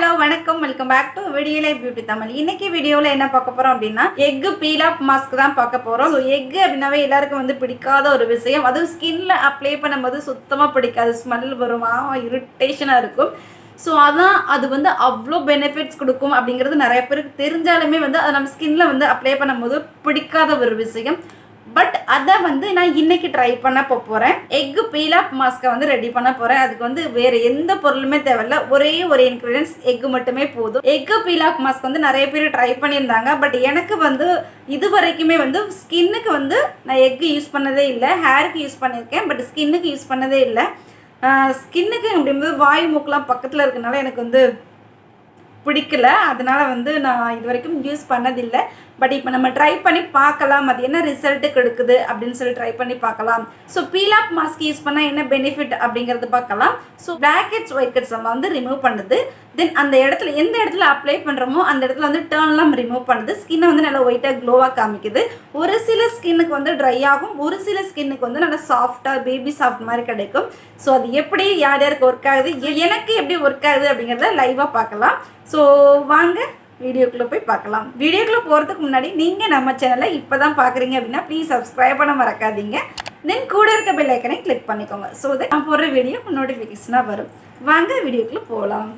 Hello வணக்கம் welcome back to video life beauty Tamil. இன்னைக்கு வீடியோவில் என்ன பார்க்க போகிறோம் அப்படின்னா எக் பீல் ஆஃப் மாஸ்க் தான் பார்க்க போகிறோம். ஸோ எக் அப்படின்னாவே எல்லாருக்கும் பிடிக்காத ஒரு விஷயம். அதுவும் ஸ்கின்ல அப்ளை பண்ணும்போது சுத்தமாக பிடிக்காது, ஸ்மெல் வரும், இரிட்டேஷனாக இருக்கும். ஸோ அதான் அது அவ்வளோ பெனிஃபிட்ஸ் கொடுக்கும் அப்படிங்கிறது நிறைய பேருக்கு தெரிஞ்சாலுமே அது நம்ம ஸ்கின்ல அப்ளை பண்ணும்போது பிடிக்காத ஒரு விஷயம். பட் அதை நான் இன்னைக்கு ட்ரை பண்ண போகிறேன். எக் பீல் ஆஃப் மாஸ்கை ரெடி பண்ண போகிறேன். அதுக்கு வேறு எந்த பொருளுமே தேவையில்ல, ஒரே ஒரு இன்க்ரீடியன்ஸ் எக் மட்டுமே போதும். எக் பீல் ஆஃப் மாஸ்க் நிறைய பேர் ட்ரை பண்ணியிருந்தாங்க. பட் எனக்கு இது வரைக்குமே ஸ்கின்னுக்கு நான் எக் யூஸ் பண்ணதே இல்லை. ஹேருக்கு யூஸ் பண்ணியிருக்கேன், பட் ஸ்கின்னுக்கு யூஸ் பண்ணதே இல்லை. ஸ்கின்னுக்கு அப்படிங்கும்போது வாய் மூக்கெலாம் பக்கத்தில் இருக்கனால எனக்கு பிடிக்கல. அதனால் நான் இது வரைக்கும் யூஸ் பண்ணதில்லை. பட் இப்போ நம்ம ட்ரை பண்ணி பார்க்கலாம், அது என்ன ரிசல்ட்டு கொடுக்குது அப்படின்னு சொல்லி ட்ரை பண்ணி பார்க்கலாம். So peel off mask use பண்ணால் என்ன பெனிஃபிட் அப்படிங்கிறது பார்க்கலாம். ஸோ blackheads whiteheads எல்லாம் ரிமூவ் பண்ணுது. தென் அந்த இடத்துல எந்த இடத்துல அப்ளை பண்ணுறோமோ அந்த இடத்துல டர்ன்லாம் ரிமூவ் பண்ணுது. ஸ்கின்னை நல்லா ஒயிட்டாக க்ளோவாக காமிக்குது. ஒரு சில ஸ்கின்னுக்கு ட்ரை ஆகும், ஒரு சில ஸ்கின்னுக்கு நல்லா சாஃப்டாக பேபி சாஃப்ட் மாதிரி கிடைக்கும். ஸோ அது எப்படி யார் யாருக்கு ஒர்க் ஆகுது, எனக்கு எப்படி ஒர்க் ஆகுது அப்படிங்கிறத லைவாக பார்க்கலாம். ஸோ வாங்க வீடியோக்குள்ளே போய் பார்க்கலாம். வீடியோக்குள்ளே போகிறதுக்கு முன்னாடி நீங்கள் நம்ம சேனலை இப்போ தான் பார்க்குறீங்க அப்படின்னா ப்ளீஸ் சப்ஸ்கிரைப் பண்ண மறக்காதீங்க. தென் கூட இருக்க பெல் ஐக்கனை கிளிக் பண்ணிக்கோங்க. ஸோ நான் போடுற வீடியோ நோட்டிஃபிகேஷனாக வரும். வாங்க வீடியோக்குள்ளே போகலாம்.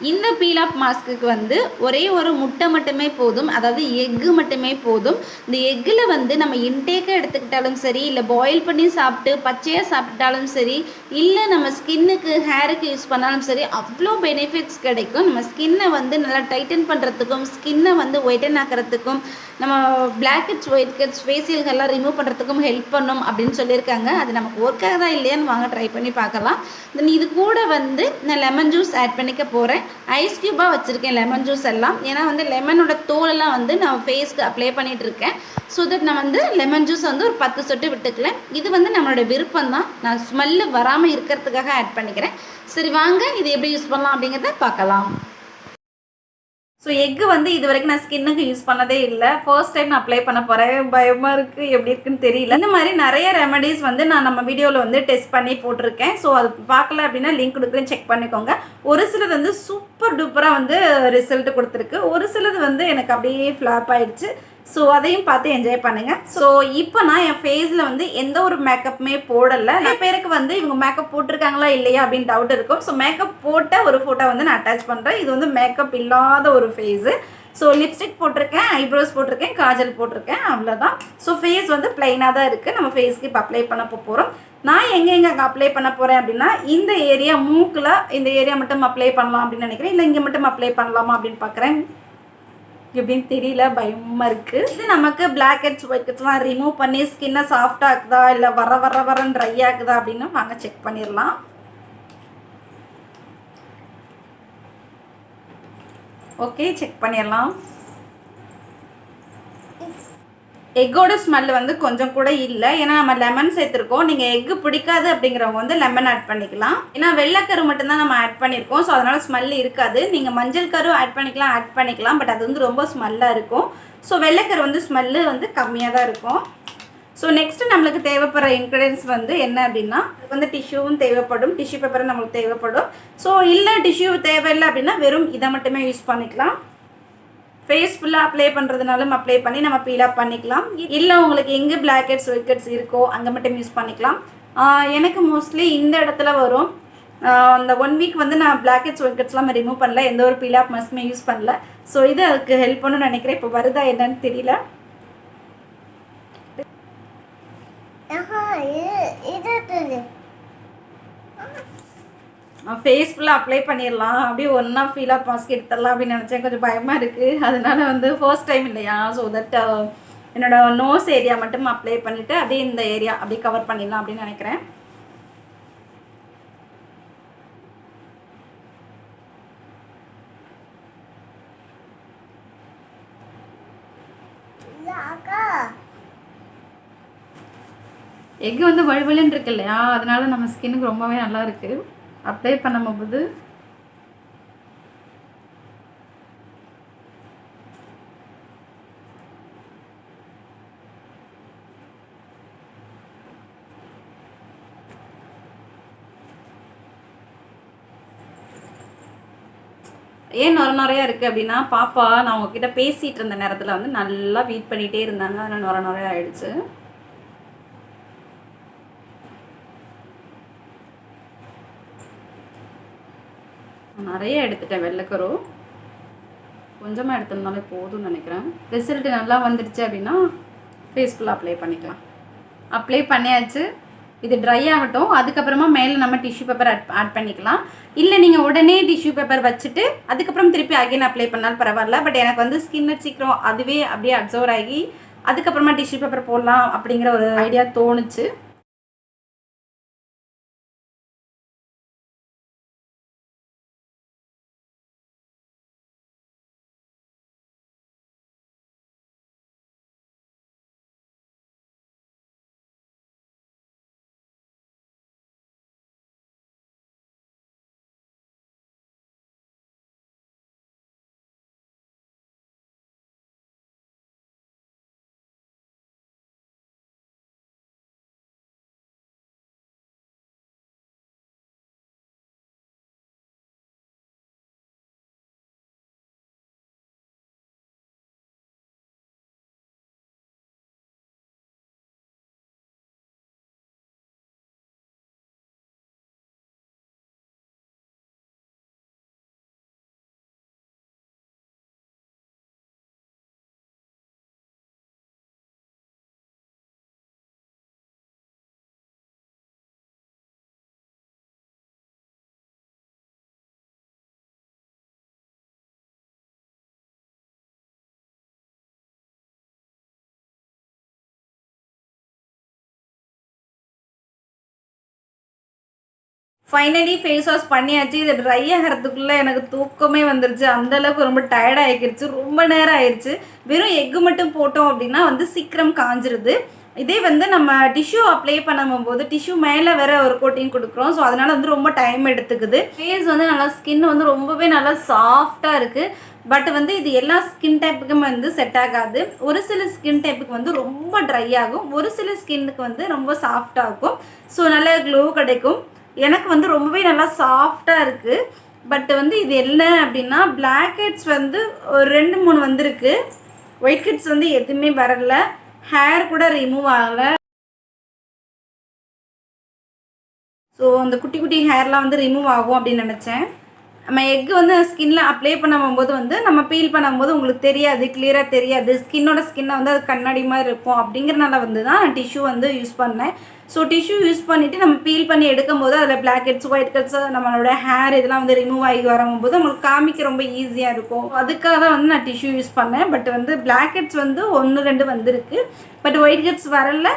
இந்த பீல் ஆஃப் மாஸ்க்கு ஒரே ஒரு முட்டை மட்டுமே போதும், அதாவது எக்கு மட்டுமே போதும். இந்த எக்கில் நம்ம இன்டேக்காக எடுத்துக்கிட்டாலும் சரி, இல்லை பாயில் பண்ணி சாப்பிட்டு பச்சையாக சாப்பிட்டாலும் சரி, இல்லை நம்ம ஸ்கின்னுக்கு ஹேருக்கு யூஸ் பண்ணாலும் சரி, அவ்வளோ பெனிஃபிட்ஸ் கிடைக்கும். நம்ம ஸ்கின்னை நல்லா டைட்டன் பண்ணுறதுக்கும், ஸ்கின்னை ஒயிட்டன் ஆக்கிறதுக்கும், நம்ம blackheads whiteheads ஃபேஷியல்கள்லாம் ரிமூவ் பண்ணுறதுக்கும் ஹெல்ப் பண்ணும் அப்படின்னு சொல்லியிருக்காங்க. அது நமக்கு ஒர்க் ஆகுதா இல்லையான்னு வாங்க ட்ரை பண்ணி பார்க்கலாம். தென் இது கூட நான் லெமன் ஜூஸ் ஆட் பண்ணிக்க போகிறேன். ஐஸ் க்யூபாக வச்சுருக்கேன் லெமன் ஜூஸ் எல்லாம். ஏன்னா லெமனோட தோலெல்லாம் நான் ஃபேஸ்க்கு அப்ளை பண்ணிகிட்டு இருக்கேன். ஸோ தட் நான் லெமன் ஜூஸ் ஒரு 10 சொட்டு விட்டுக்கலாம். இது நம்மளோட விருப்பம் தான். நான் ஸ்மெல்லு வராமல் இருக்கிறதுக்காக ஆட் பண்ணிக்கிறேன். சரி வாங்க இது எப்படி யூஸ் பண்ணலாம் அப்படிங்கிறத பார்க்கலாம். ஸோ எக்கு இது வரைக்கும் நான் ஸ்கின்னுக்கு யூஸ் பண்ணதே இல்லை. ஃபர்ஸ்ட் டைம் நான் அப்ளை பண்ண போகிறேன். பயமாக இருக்குது, எப்படி இருக்குன்னு தெரியல. இந்த மாதிரி நிறைய ரெமடிஸ் நான் நம்ம வீடியோவில் டெஸ்ட் பண்ணி போட்டிருக்கேன். ஸோ அது பார்க்கல அப்படின்னா லிங்க் கொடுக்குறேன், செக் பண்ணிக்கோங்க. ஒரு சிலது சூப்பர் டூப்பராக ரிசல்ட் கொடுத்துருக்கு. ஒரு சிலது எனக்கு அப்படியே ஃப்ளாப் ஆயிடுச்சு. ஸோ அதையும் பார்த்து என்ஜாய் பண்ணுங்கள். ஸோ இப்போ நான் என் ஃபேஸில் எந்த ஒரு மேக்கப்புமே போடலை. நிறைய பேருக்கு இவங்க மேக்கப் போட்டிருக்காங்களா இல்லையா அப்படின்னு டவுட் இருக்கும். ஸோ மேக்கப் போட்ட ஒரு ஃபோட்டோ நான் அட்டாச் பண்ணுறேன். இது மேக்கப் இல்லாத ஒரு ஃபேஸு. ஸோ லிப்ஸ்டிக் போட்டிருக்கேன், ஐப்ரோஸ் போட்டிருக்கேன், காஜல் போட்டிருக்கேன், அவ்வளோதான். ஸோ ஃபேஸ் ப்ளைனாக தான் இருக்குது. நம்ம ஃபேஸ்க்கு இப்போ அப்ளை பண்ண போகிறோம். நான் எங்கே அப்ளை பண்ண போகிறேன் அப்படின்னா இந்த ஏரியா மூக்கில், இந்த ஏரியா மட்டும் அப்ளை பண்ணலாம் அப்படின்னு நினைக்கிறேன். இல்லை இங்கே மட்டும் அப்ளை பண்ணலாமா அப்படின்னு பார்க்குறேன். எப்படின்னு தெரியல, பயமாக இருக்குது. இது நமக்கு blackheads whiteheadsலாம் ரிமூவ் பண்ணி ஸ்கின்னை சாஃப்டாக ஆக்குதா இல்லை வரன்னு ட்ரை ஆகுதா அப்படின்னு வாங்க செக் பண்ணிடலாம். ஓகே, செக் பண்ணிடலாம். எக்கோட ஸ்மெல் கொஞ்சம் கூட இல்லை. ஏன்னா நம்ம லெமன் சேர்த்துருக்கோம். நீங்கள் எக்கு பிடிக்காது அப்படிங்கிறவங்க லெமன் ஆட் பண்ணிக்கலாம். ஏன்னா வெள்ளைக்கரு மட்டும்தான் நம்ம ஆட் பண்ணியிருக்கோம். ஸோ அதனால் ஸ்மெல் இருக்காது. நீங்கள் மஞ்சள் கரு ஆட் பண்ணிக்கலாம். பட் அது ரொம்ப ஸ்மெல்லாக இருக்கும். ஸோ வெள்ளைக்கரு ஸ்மெல்லு கம்மியாக தான் இருக்கும். ஸோ நெக்ஸ்ட்டு நம்மளுக்கு தேவைப்படுற இன்க்ரீடியன்ஸ் என்ன அப்படின்னா அதுக்கு டிஷ்யூவும் தேவைப்படும், டிஷ்யூ பேப்பரும் நம்மளுக்கு தேவைப்படும். ஸோ இல்லை டிஷ்யூ தேவையில்லை அப்படின்னா வெறும் இதை மட்டுமே யூஸ் பண்ணிக்கலாம். ஃபேஸ் ஃபுல்லாக அப்ளை பண்ணுறதுனாலும் அப்ளை பண்ணி நம்ம பீலாக பண்ணிக்கலாம். இல்லை உங்களுக்கு எங்கே blackheads whiteheads இருக்கோ அங்கே மட்டும் யூஸ் பண்ணிக்கலாம். எனக்கு மோஸ்ட்லி இந்த இடத்துல வரும். அந்த 1 வீக் நான் blackheads whiteheadsலாம் ரிமூவ் பண்ணல, எந்த ஒரு பீல் ஆஃப் மாஸ்க்குமே யூஸ் பண்ணல. ஸோ இது அதுக்கு ஹெல்ப் பண்ணணும்னு நினைக்கிறேன். இப்போ வருதா என்னன்னு தெரியல. ஃபேஸ் ஃபுல்லாக அப்ளை பண்ணிடலாம். அப்படியே ஒன்றா ஃபீல் ஆஃப் மாஸ்க் எடுத்துடலாம் அப்படின்னு நினச்சேன். கொஞ்சம் பயமாக இருக்குது. அதனால ஃபர்ஸ்ட் டைம் இல்லையா, ஸோ தட் என்னோடய நோஸ் ஏரியா மட்டும் அப்ளை பண்ணிவிட்டு அப்படியே இந்த ஏரியா அப்படியே கவர் பண்ணிடலாம் அப்படின்னு நினைக்கிறேன். எக்கு வழுவலுன்னு இருக்கு இல்லையா, அதனால நம்ம ஸ்கின்னுக்கு ரொம்பவே நல்லா இருக்குது அப்ளை பண்ணும்போது. ஏன் நொரையா இருக்குது அப்படின்னா, பாப்பா நான் உங்ககிட்ட பேசிகிட்டு இருந்த நேரத்தில் வந்து நல்லா வீட் பண்ணிகிட்டே இருந்தாங்க. அதனால் நொரையா ஆயிடுச்சு. நிறைய எடுத்துட்டேன் வெள்ளைக்கரு. கொஞ்சமாக எடுத்திருந்தாலே போதும்னு நினைக்கிறேன். ரிசல்ட் நல்லா வந்துடுச்சு அப்படின்னா ஃபேஸ் ஃபுல்லாக அப்ளை பண்ணிக்கலாம். அப்ளை பண்ணியாச்சு. இது ட்ரை ஆகட்டும். அதுக்கப்புறமா மேலே நம்ம டிஷ்யூ பேப்பர் ஆட் பண்ணிக்கலாம். இல்லை நீங்கள் உடனே டிஷ்யூ பேப்பர் வச்சுட்டு அதுக்கப்புறம் திருப்பி அகைன் அப்ளை பண்ணாலும் பரவாயில்ல. பட் எனக்கு வந்து ஸ்கின்னை சீக்கிரம் அதுவே அப்படியே அப்சர்வ் ஆகி அதுக்கப்புறமா டிஷ்யூ பேப்பர் போடலாம் அப்படிங்கிற ஒரு ஐடியா தோணுச்சு. ஃபைனலி ஃபேஸ் வாஷ் பண்ணியாச்சு. இது ட்ரை ஆகிறதுக்குள்ளே எனக்கு தூக்கமே வந்துருச்சு. அந்தளவுக்கு ரொம்ப டயர்ட் ஆகிடுச்சு. ரொம்ப நேரம் ஆயிடுச்சு. வெறும் எக்கு மட்டும் போட்டோம் அப்படின்னா வந்து சீக்கிரம் காஞ்சிருது. இதே வந்து நம்ம டிஷ்யூ அப்ளை பண்ணும்போது டிஷ்யூ மேலே வேற ஒரு கோட்டிங் கொடுக்குறோம். ஸோ அதனால் வந்து ரொம்ப டைம் எடுத்துக்குது. ஃபேஸ் வந்து நல்லா ஸ்கின் வந்து ரொம்பவே நல்லா சாஃப்டாக இருக்குது. பட் வந்து இது எல்லா ஸ்கின் டைப்புக்கும் வந்து செட் ஆகாது. ஒரு சில ஸ்கின் டைப்புக்கு வந்து ரொம்ப ட்ரை ஆகும். ஒரு சில ஸ்கின்னுக்கு வந்து ரொம்ப சாஃப்டாக இருக்கும். ஸோ நல்லா க்ளோ கிடைக்கும். எனக்கு வந்து ரொம்பவே நல்லா சாஃப்டாக இருக்குது. பட் வந்து இது என்ன அப்படின்னா பிளாக்ஹெட்ஸ் வந்து ஒரு 2-3 வந்திருக்கு. ஒயிட் ஹெட்ஸ் வந்து எதுவுமே வரல. ஹேர் கூட ரிமூவ் ஆகலை. ஸோ அந்த குட்டி குட்டி ஹேர்லாம் வந்து ரிமூவ் ஆகும் அப்படின்னு நினச்சேன். நம்ம எக்கு வந்து ஸ்கின்ல அப்ளை பண்ணும்போது வந்து நம்ம பீல் பண்ணும்போது உங்களுக்கு தெரியாது, கிளியராக தெரியாது. ஸ்கின்னை வந்து அது கண்ணாடி மாதிரி இருக்கும். அப்படிங்கிறனால வந்து தான் டிஷ்யூ வந்து யூஸ் பண்ணேன். ஸோ டிஷ்யூ யூஸ் பண்ணிவிட்டு நம்ம பீல் பண்ணி எடுக்கும்போது அதில் பிளாக் ஹெட்ஸ், ஒயிட் ஹெட்ஸ், நம்மளோட ஹேர் இதெல்லாம் வந்து ரிமூவ் ஆகி வரும்போது உங்களுக்கு காமிக்க ரொம்ப ஈஸியாக இருக்கும். அதுக்காக தான் வந்து நான் டிஷ்யூ யூஸ் பண்ணேன். பட் வந்து பிளாக் ஹெட்ஸ் வந்து 1-2 வந்திருக்கு. பட் ஒயிட் ஹெட்ஸ் வரல.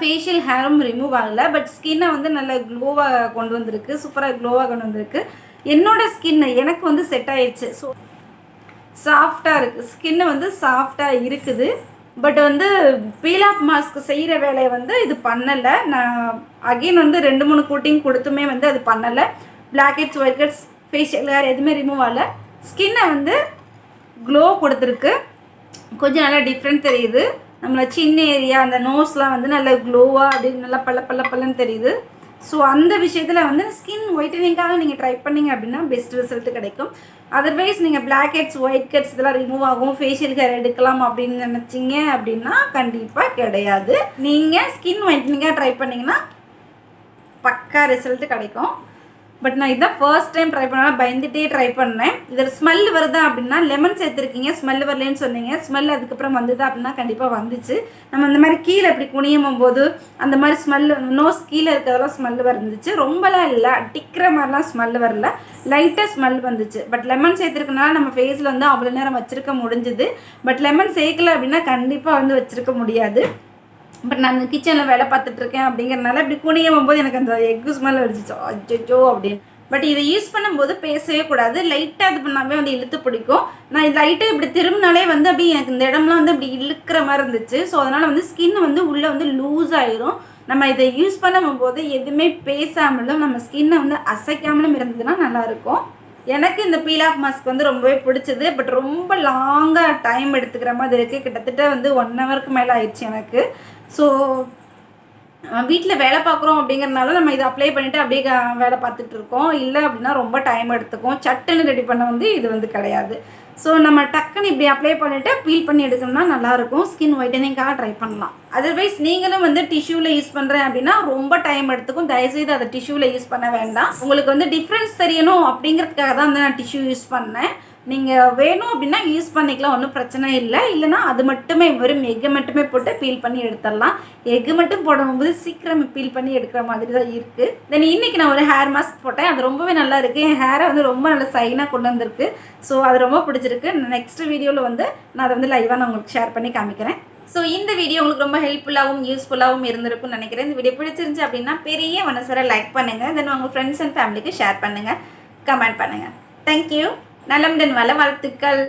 ஃபேஷியல் ஹேரும் ரிமூவ் ஆகலை. பட் ஸ்கின்னை வந்து நல்லா க்ளோவாக கொண்டு வந்திருக்கு. சூப்பராக க்ளோவாக கொண்டு வந்திருக்கு. என்னோடய ஸ்கின்னு எனக்கு வந்து செட் ஆயிடுச்சு. ஸோ சாஃப்டாக இருக்குது. ஸ்கின்னு வந்து சாஃப்டாக இருக்குது. பட் வந்து பீல் ஆஃப் மாஸ்க் செய்கிற வேலையை வந்து இது பண்ணலை. நான் அகெயின் வந்து 2-3 கோட்டிங் கொடுத்துமே வந்து அது பண்ணலை. Black heads, white heads, facial hair எதுவுமே ரிமூவ் ஆகலை. ஸ்கின்னை வந்து க்ளோ கொடுத்துருக்கு. கொஞ்சம் நல்லா டிஃப்ரெண்ட் தெரியுது. நம்மளை சின்ன ஏரியா அந்த நோஸ்லாம் வந்து நல்லா க்ளோவாக அப்படின்னு நல்லா பல்லன்னு தெரியுது. ஸோ அந்த விஷயத்தில் வந்து ஸ்கின் ஒயிட்டனிங்காக நீங்கள் ட்ரை பண்ணிங்க அப்படின்னா பெஸ்ட் ரிசல்ட் கிடைக்கும். அதர்வைஸ் நீங்கள் பிளாக் ஹெட்ஸ், ஒயிட் ஹெட்ஸ் இதெல்லாம் ரிமூவ் ஆகும், ஃபேஷியல் ஹேர் எடுக்கலாம் அப்படின்னு நினச்சிங்க அப்படின்னா கண்டிப்பாக கிடையாது. நீங்கள் ஸ்கின் ஒயிட்டனிங்காக ட்ரை பண்ணிங்கன்னா பக்கா ரிசல்ட் கிடைக்கும். பட் நான் இதான் ஃபர்ஸ்ட் டைம் ட்ரை பண்ணாலும் பயந்துகிட்டே ட்ரை பண்ணேன். இதில் ஸ்மெல் வருதா அப்படின்னா லெமன் சேர்த்துருக்கீங்க, ஸ்மெல் வரலன்னு சொன்னீங்க. ஸ்மெல் அதுக்கப்புறம் வந்ததா அப்படின்னா கண்டிப்பாக வந்துச்சு. நம்ம இந்த மாதிரி கீழே இப்படி குனியும் போது அந்த மாதிரி ஸ்மெல், நோஸ் கீழே இருக்கிறதெல்லாம் ஸ்மெல் வந்துச்சு. ரொம்பலாம் இல்லை, டிக்கிற மாதிரிலாம் ஸ்மெல் வரல, லைட்டாக ஸ்மெல் வந்துச்சு. பட் லெமன் சேர்த்துருக்கனால நம்ம ஃபேஸில் வந்து அவ்வளோ நேரம் வச்சுருக்க முடிஞ்சுது. பட் லெமன் சேர்க்கல அப்படின்னா கண்டிப்பாக வந்து வச்சுருக்க முடியாது. பட் நான் கிச்சனில் வேலை பார்த்துட்ருக்கேன் அப்படிங்கிறனால இப்படி குனியும் போது எனக்கு அந்த எக்கு ஸ்மெல் அடிச்சிச்சோ அச்சோ அப்படின்னு. பட் இதை யூஸ் பண்ணும்போது பேசவே கூடாது. லைட்டாக இது பண்ணாமே வந்து இழுத்து பிடிக்கும். நான் இது லைட்டாக இப்படி திரும்பினாலே வந்து அப்படி எனக்கு இந்த இடம்லாம் வந்து அப்படி இழுக்கிற மாதிரி இருந்துச்சு. ஸோ அதனால் வந்து ஸ்கின் வந்து உள்ளே வந்து லூஸ் ஆயிரும். நம்ம இதை யூஸ் பண்ணும்போது எதுவுமே பேசாமலும் நம்ம ஸ்கின்னை வந்து அசைக்காமலும் இருந்ததுன்னா நல்லாயிருக்கும். எனக்கு இந்த பீல் ஆஃப் மாஸ்க் வந்து ரொம்பவே பிடிச்சது. பட் ரொம்ப லாங்காக டைம் எடுத்துக்கிற மாதிரி இருக்குது. கிட்டத்தட்ட வந்து 1 ஹவருக்கு மேலே ஆயிடுச்சு எனக்கு. ஸோ வீட்டில் வேலை பார்க்குறோம் அப்படிங்கிறனால நம்ம இதை அப்ளை பண்ணிவிட்டு அப்படியே வேலை பார்த்துட்டு இருக்கோம். இல்லை அப்படின்னா ரொம்ப டைம் எடுத்துக்கும். சட்டுன்னு ரெடி பண்ண வந்து இது வந்து கிடையாது. ஸோ நம்ம டக்குன்னு இப்படி அப்ளை பண்ணிவிட்டு பீல் பண்ணி எடுக்கணும்னா நல்லாயிருக்கும். ஸ்கின் ஒயிட்டனிங்காக ட்ரை பண்ணலாம். அதர்வைஸ் நீங்களும் வந்து டிஷ்யூவில் யூஸ் பண்ணுறேன் அப்படின்னா ரொம்ப டைம் எடுத்துக்கும். தயவுசெய்து அதை டிஷ்யூவில் யூஸ் பண்ண வேண்டாம். உங்களுக்கு வந்து டிஃப்ரென்ஸ் தெரியணும் அப்படிங்கிறதுக்காக தான் வந்து நான் டிஷ்யூ யூஸ் பண்ணேன். நீங்கள் வேணும் அப்படின்னா யூஸ் பண்ணிக்கலாம், ஒன்றும் பிரச்சனை இல்லை. இல்லைனா அது மட்டுமே வெறும் எக்கை மட்டுமே போட்டு பீல் பண்ணி எடுத்துடலாம். எக்கு மட்டும் போடும்போது சீக்கிரம் பீல் பண்ணி எடுக்கிற மாதிரி தான் இருக்குது. தென் இன்றைக்கி நான் ஒரு ஹேர் மாஸ்க் போட்டேன். அது ரொம்பவே நல்லா இருக்குது. என் ஹேரை வந்து ரொம்ப நல்ல சைனாக கொண்டு வந்திருக்கு. ஸோ அது ரொம்ப பிடிச்சிருக்கு. நெக்ஸ்ட் வீடியோவில் வந்து நான் அதை வந்து லைவாக நான் உங்களுக்கு ஷேர் பண்ணி காமிக்கிறேன். ஸோ இந்த வீடியோ உங்களுக்கு ரொம்ப ஹெல்ப்ஃபுல்லாகவும் யூஸ்ஃபுல்லாகவும் இருந்திருக்கும்னு நினைக்கிறேன். இந்த வீடியோ பிடிச்சிருந்துச்சு அப்படின்னா பெரிய மனசார லைக் பண்ணுங்கள். தென் உங்கள் ஃப்ரெண்ட்ஸ் அண்ட் ஃபேமிலிக்கு ஷேர் பண்ணுங்கள், கமெண்ட் பண்ணுங்கள். தேங்க்யூ. நலமுடன் வள வாழ்த்துக்கள்.